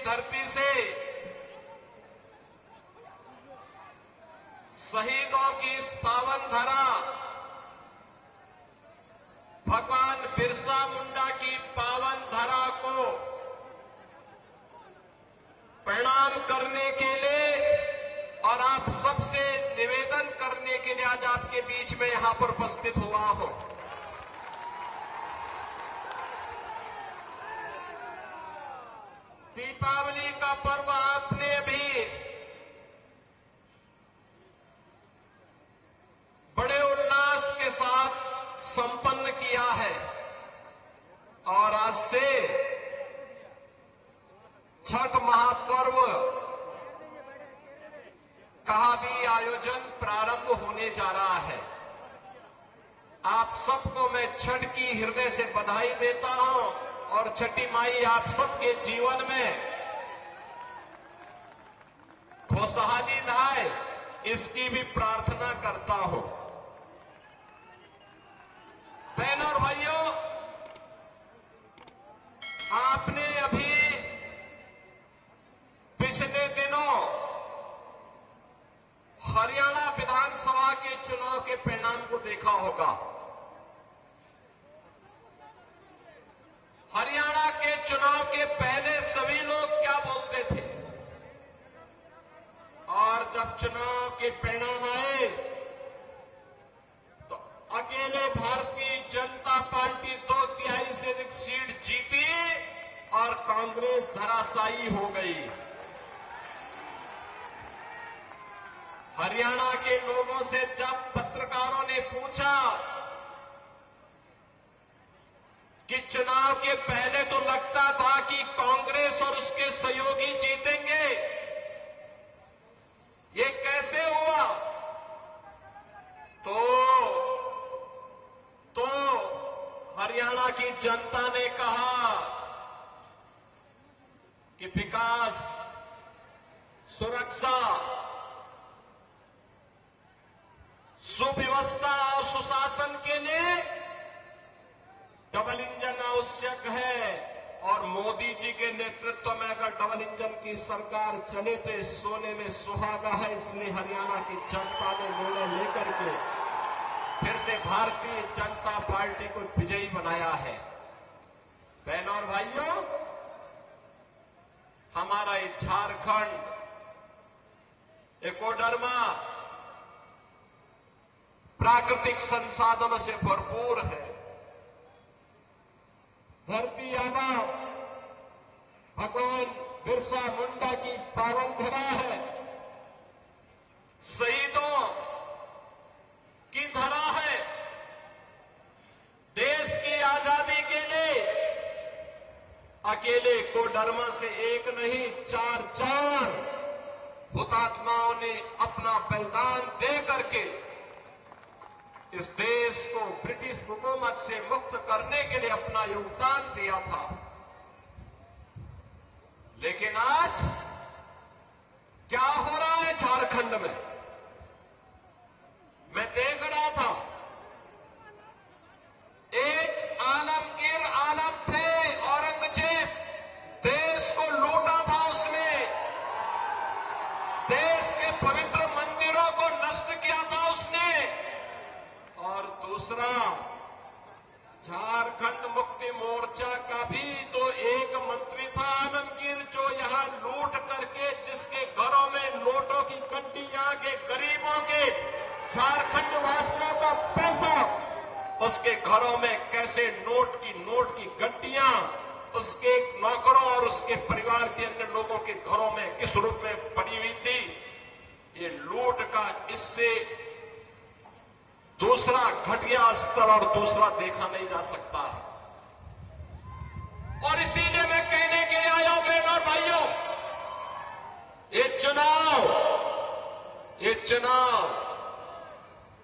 धरती से शहीदों की इस पावन धरा, भगवान बिरसा मुंडा की पावन धरा को प्रणाम करने के लिए और आप सबसे निवेदन करने के लिए आज आपके बीच में यहां पर उपस्थित हुआ हूं। दीपावली का पर्व आपने अभी बड़े उल्लास के साथ संपन्न किया है और आज से छठ महापर्व का भी आयोजन प्रारंभ होने जा रहा है। आप सबको मैं छठ की हृदय से बधाई देता हूं और छठी माई आप सबके जीवन में खुशहाली लाए, इसकी भी प्रार्थना करता हूं। बहनों और भाइयों, आपने अभी पिछले दिनों हरियाणा विधानसभा के चुनाव के परिणाम को देखा होगा। हरियाणा के चुनाव के पहले सभी लोग क्या बोलते थे और जब चुनाव के परिणाम आए तो अकेले भारतीय जनता पार्टी 2/3 से अधिक सीट जीती और कांग्रेस धराशायी हो गई। हरियाणा के लोगों से जब पत्रकारों ने पूछा कि चुनाव के पहले तो लगता था कि कांग्रेस और उसके सहयोगी जीतेंगे, ये कैसे हुआ? तो हरियाणा की जनता ने कहा कि विकास, सुरक्षा, सुव्यवस्था और सुशासन के लिए डबल इंजन आवश्यक है और मोदी जी के नेतृत्व में अगर डबल इंजन की सरकार चले तो इस सोने में सुहागा है। इसलिए हरियाणा की जनता ने निर्णय लेकर के फिर से भारतीय जनता पार्टी को विजयी बनाया है। बहनों और भाइयों, हमारा ये झारखंड एकोडर्मा प्राकृतिक संसाधनों से भरपूर है। धरती आबा भगवान बिरसा मुंडा की पावन धरा है, शहीदों की धरा है। देश की आजादी के लिए अकेले कोडरमा से एक नहीं, 4 हुतात्माओं ने अपना बलिदान दे करके इस देश को ब्रिटिश हुकूमत से मुक्त करने के लिए अपना योगदान दिया था। लेकिन आज क्या हो रहा है झारखंड में? मैं देख रहा था, एक आलमगीर आलम थे, औरंगजेब, देश को लूटा था उसने, देश के पवित्र मंदिरों को नष्ट किया था उसने। और दूसरा, झारखंड मुक्ति मोर्चा का भी तो एक मंत्री था आलमगीर, जो यहां लूट करके जिसके घरों में नोटों की गड्डियां के गरीबों के झारखंड वासियों का पैसा उसके घरों में कैसे नोट की गड्डियां उसके नौकरों और उसके परिवार के अन्य लोगों के घरों में किस रूप में पड़ी हुई थी। ये लूट का इससे दूसरा घटिया स्तर और दूसरा देखा नहीं जा सकता है। और इसीलिए मैं कहने के लिए आया हूं बहनों और भाइयों, ये चुनाव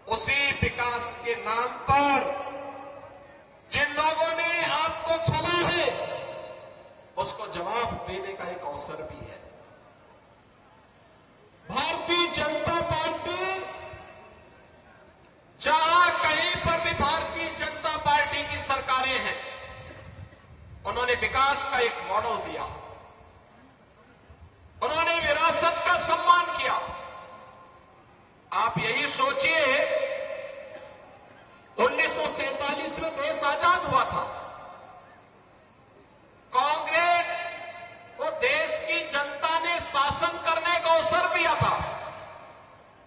उसी विकास के नाम पर जिन लोगों ने आपको छला है उसको जवाब देने का एक अवसर भी है। भारतीय जनता पार्टी, जहां कहीं पर भी भारतीय जनता पार्टी की सरकारें हैं, उन्होंने विकास का एक मॉडल दिया। सम्मान किया। आप यही सोचिए, 1947 में देश आजाद हुआ था। कांग्रेस को देश की जनता ने शासन करने का अवसर दिया था।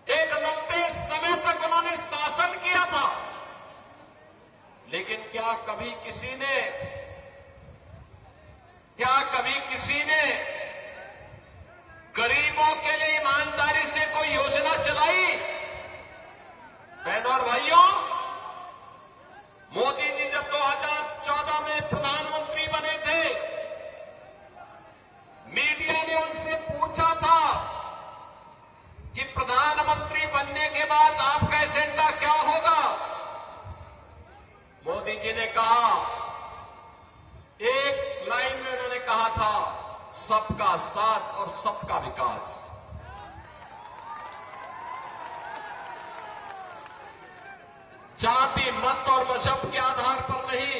एक लंबे समय तक उन्होंने शासन किया था, लेकिन क्या कभी किसी ने गरीबों के लिए ईमानदारी से कोई योजना चलाई? बहनों और भाइयों, मोदी जी जब 2014 में प्रधानमंत्री बने थे, मीडिया ने उनसे पूछा था कि प्रधानमंत्री बनने के बाद आपका एजेंडा क्या होगा? मोदी जी ने कहा, एक लाइन में उन्होंने कहा था, सबका साथ और सबका विकास। जाति, मत और मजहब के आधार पर नहीं,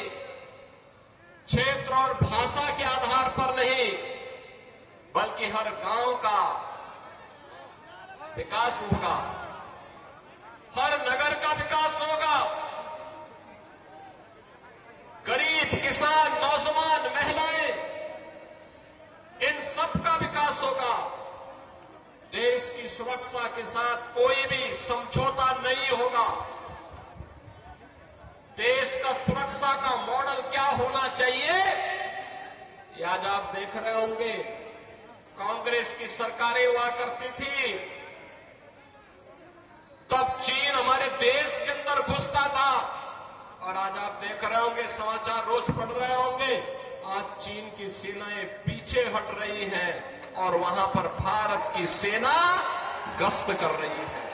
क्षेत्र और भाषा के आधार पर नहीं, बल्कि हर गांव का विकास होगा, हर नगर का विकास होगा। गरीब, किसान, नौजवान, महिलाएं, इन सब का विकास होगा। देश की सुरक्षा के साथ कोई भी समझौता नहीं होगा। देश का सुरक्षा का मॉडल क्या होना चाहिए, ये आज आप देख रहे होंगे। कांग्रेस की सरकारें हुआ करती थी, तब चीन हमारे देश के अंदर घुसता था, और आज आप देख रहे होंगे, समाचार रोज पढ़ रहे होंगे, आज चीन की सेनाएं पीछे हट रही हैं और वहां पर भारत की सेना गश्त कर रही है।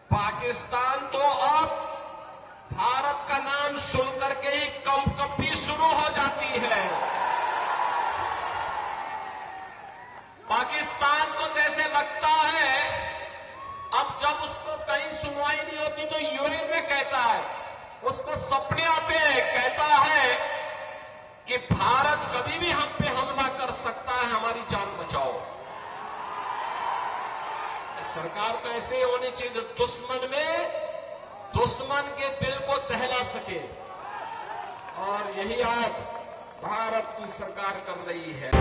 पाकिस्तान तो अब भारत का नाम सुनकर के ही कंपकपी शुरू हो जाती है। पाकिस्तान को जैसे लगता है, अब जब उसको कहीं सुनवाई नहीं होती तो यूएन में कहता है, उसको सपने आते हैं, कहता है कि भारत कभी भी हम पे हमला कर सकता है, हमारी जान बचाओ। सरकार तो ऐसे ही होनी चाहिए, दुश्मन के दिल को दहला सके, और यही आज भारत की सरकार कर रही है।